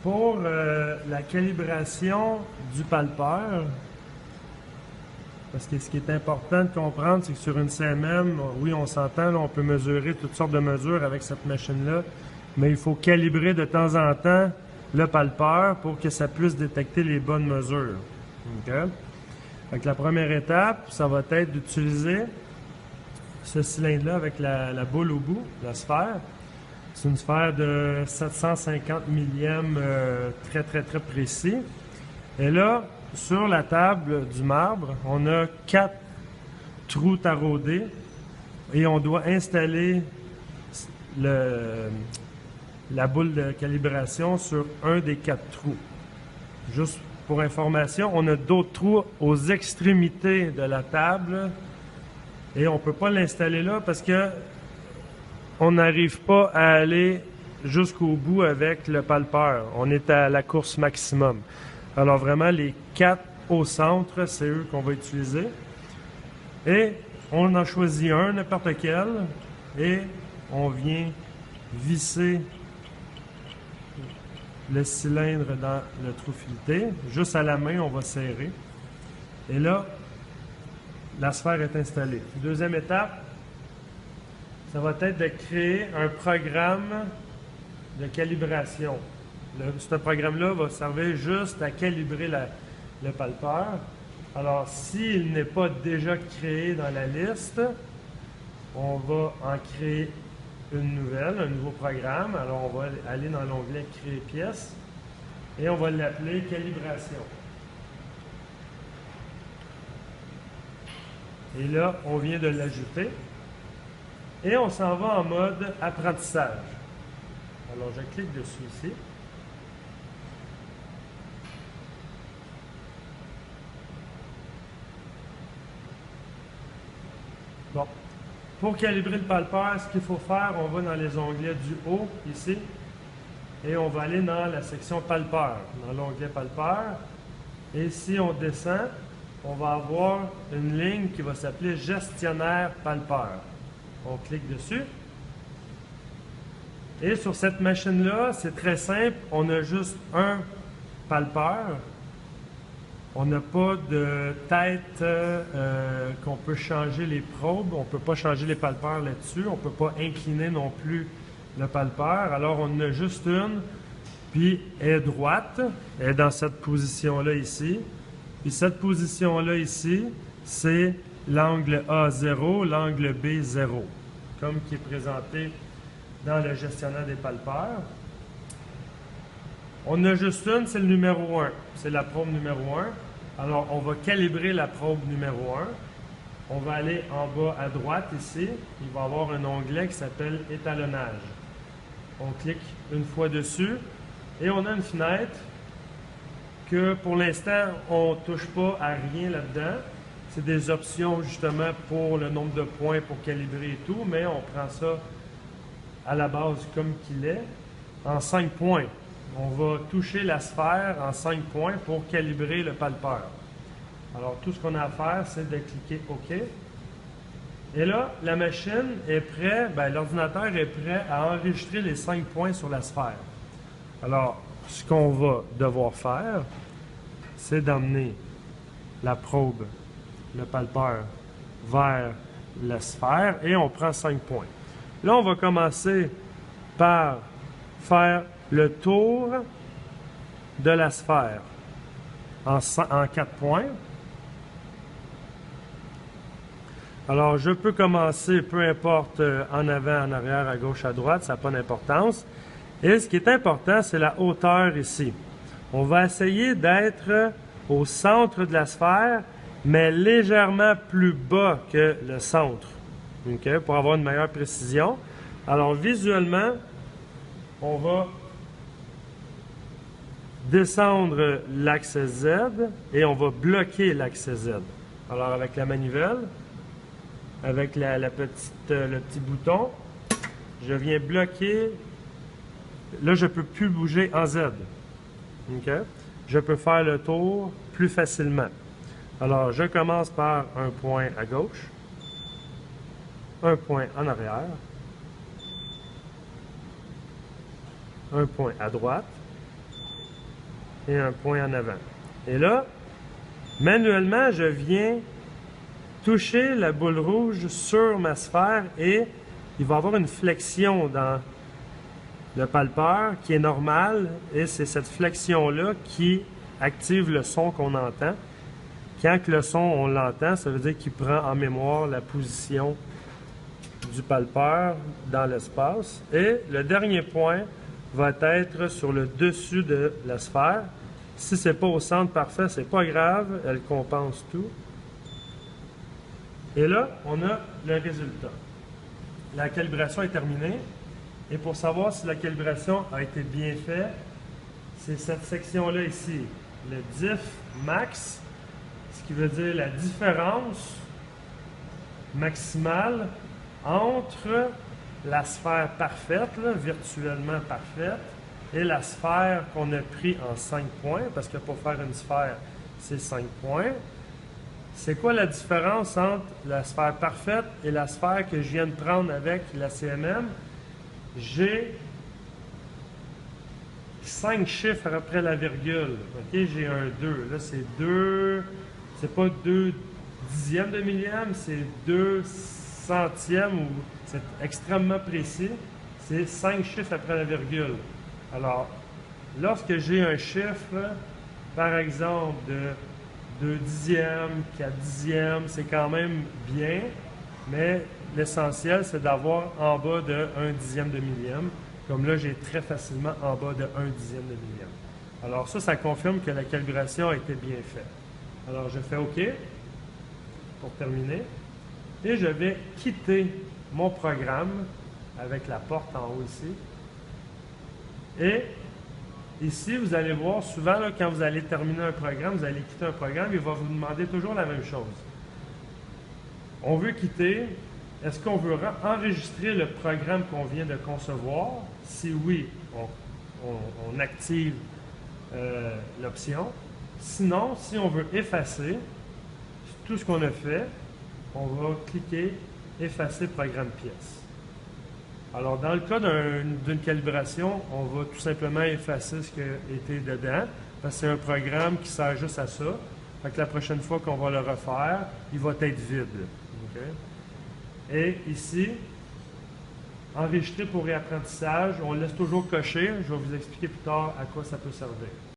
Pour la calibration du palpeur, parce que ce qui est important de comprendre, c'est que sur une CMM, oui, on s'entend, là, on peut mesurer toutes sortes de mesures avec cette machine-là, mais il faut calibrer de temps en temps le palpeur pour que ça puisse détecter les bonnes mesures. Okay? Donc, la première étape, ça va être d'utiliser ce cylindre-là avec la boule au bout, la sphère. C'est une sphère de 750 millièmes très, très, très précis. Et là, sur la table du marbre, on a 4 trous taraudés et on doit installer la boule de calibration sur un des 4 trous. Juste pour information, on a d'autres trous aux extrémités de la table et on ne peut pas l'installer là parce que on n'arrive pas à aller jusqu'au bout avec le palpeur. On est à la course maximum. Alors vraiment, les 4 au centre, c'est eux qu'on va utiliser. Et on en choisit un, n'importe quel, et on vient visser le cylindre dans le trou fileté. Juste à la main, on va serrer. Et là, la sphère est installée. Deuxième étape, ça va être de créer un programme de calibration. Ce programme-là va servir juste à calibrer le palpeur. Alors, s'il n'est pas déjà créé dans la liste, on va en créer une nouvelle, un nouveau programme. Alors, on va aller dans l'onglet « Créer pièce » et on va l'appeler « Calibration ». Et là, on vient de l'ajouter. Et on s'en va en mode apprentissage. Alors, je clique dessus ici. Bon. Pour calibrer le palpeur, ce qu'il faut faire, on va dans les onglets du haut, ici, et on va aller dans la section palpeur, dans l'onglet palpeur. Et si on descend, on va avoir une ligne qui va s'appeler gestionnaire palpeur. On clique dessus. Et sur cette machine-là, c'est très simple. On a juste un palpeur. On n'a pas de tête qu'on peut changer les probes. On ne peut pas changer les palpeurs là-dessus. On ne peut pas incliner non plus le palpeur. Alors, on en a juste une. Puis, elle est droite. Elle est dans cette position-là ici. Puis, cette position-là ici, c'est l'angle A0, l'angle B0, comme qui est présenté dans le gestionnaire des palpeurs. On a juste une, c'est le numéro 1. C'est la probe numéro 1. Alors, on va calibrer la probe numéro 1. On va aller en bas à droite ici. Il va y avoir un onglet qui s'appelle « Étalonnage ». On clique une fois dessus et on a une fenêtre que pour l'instant, on ne touche pas à rien là-dedans. C'est des options justement pour le nombre de points pour calibrer et tout, mais on prend ça à la base comme qu'il est, en 5 points. On va toucher la sphère en 5 points pour calibrer le palpeur. Alors, tout ce qu'on a à faire, c'est de cliquer OK. Et là, la machine est prête, l'ordinateur est prêt à enregistrer les 5 points sur la sphère. Alors, ce qu'on va devoir faire, c'est d'emmener la probe, le palpeur, vers la sphère et on prend 5 points. Là, on va commencer par faire le tour de la sphère en 4 points. Alors, je peux commencer, peu importe, en avant, en arrière, à gauche, à droite, ça n'a pas d'importance. Et ce qui est important, c'est la hauteur ici. On va essayer d'être au centre de la sphère, mais légèrement plus bas que le centre, okay, pour avoir une meilleure précision. Alors, visuellement, on va descendre l'axe Z et on va bloquer l'axe Z. Alors, avec la manivelle, avec le petit bouton, je viens bloquer. Là, je ne peux plus bouger en Z. Okay? Je peux faire le tour plus facilement. Alors, je commence par un point à gauche, un point en arrière, un point à droite et un point en avant. Et là, manuellement, je viens toucher la boule rouge sur ma sphère et il va y avoir une flexion dans le palpeur qui est normale et c'est cette flexion-là qui active le son qu'on entend. Quand le son, on l'entend, ça veut dire qu'il prend en mémoire la position du palpeur dans l'espace. Et le dernier point va être sur le dessus de la sphère. Si ce n'est pas au centre parfait, c'est pas grave, elle compense tout. Et là, on a le résultat. La calibration est terminée. Et pour savoir si la calibration a été bien faite, c'est cette section-là ici, le diff max, ce qui veut dire la différence maximale entre la sphère parfaite, là, virtuellement parfaite, et la sphère qu'on a pris en 5 points, parce que pour faire une sphère, c'est 5 points. C'est quoi la différence entre la sphère parfaite et la sphère que je viens de prendre avec la CMM? J'ai 5 chiffres après la virgule. OK, j'ai un 2. Là, c'est 2, c'est pas 2 dixièmes de millième, c'est 2 centièmes, ou c'est extrêmement précis. C'est 5 chiffres après la virgule. Alors, lorsque j'ai un chiffre, par exemple, de 2 dixièmes, 4 dixièmes, c'est quand même bien, mais l'essentiel, c'est d'avoir en bas de 1 dixième de millième. Comme là, j'ai très facilement en bas de 1 dixième de millième. Alors ça confirme que la calibration a été bien faite. Alors, je fais OK pour terminer. Et je vais quitter mon programme avec la porte en haut ici. Et ici, vous allez voir, souvent, là, quand vous allez terminer un programme, vous allez quitter un programme, il va vous demander toujours la même chose. On veut quitter. Est-ce qu'on veut enregistrer le programme qu'on vient de concevoir? Si oui, on active l'option. Sinon, si on veut effacer tout ce qu'on a fait, on va cliquer « Effacer programme pièce ». Alors, dans le cas d'une calibration, on va tout simplement effacer ce qui était dedans, parce que c'est un programme qui sert juste à ça. Fait que la prochaine fois qu'on va le refaire, il va être vide. Okay? Et ici, enregistrer pour réapprentissage, on laisse toujours cocher. Je vais vous expliquer plus tard à quoi ça peut servir.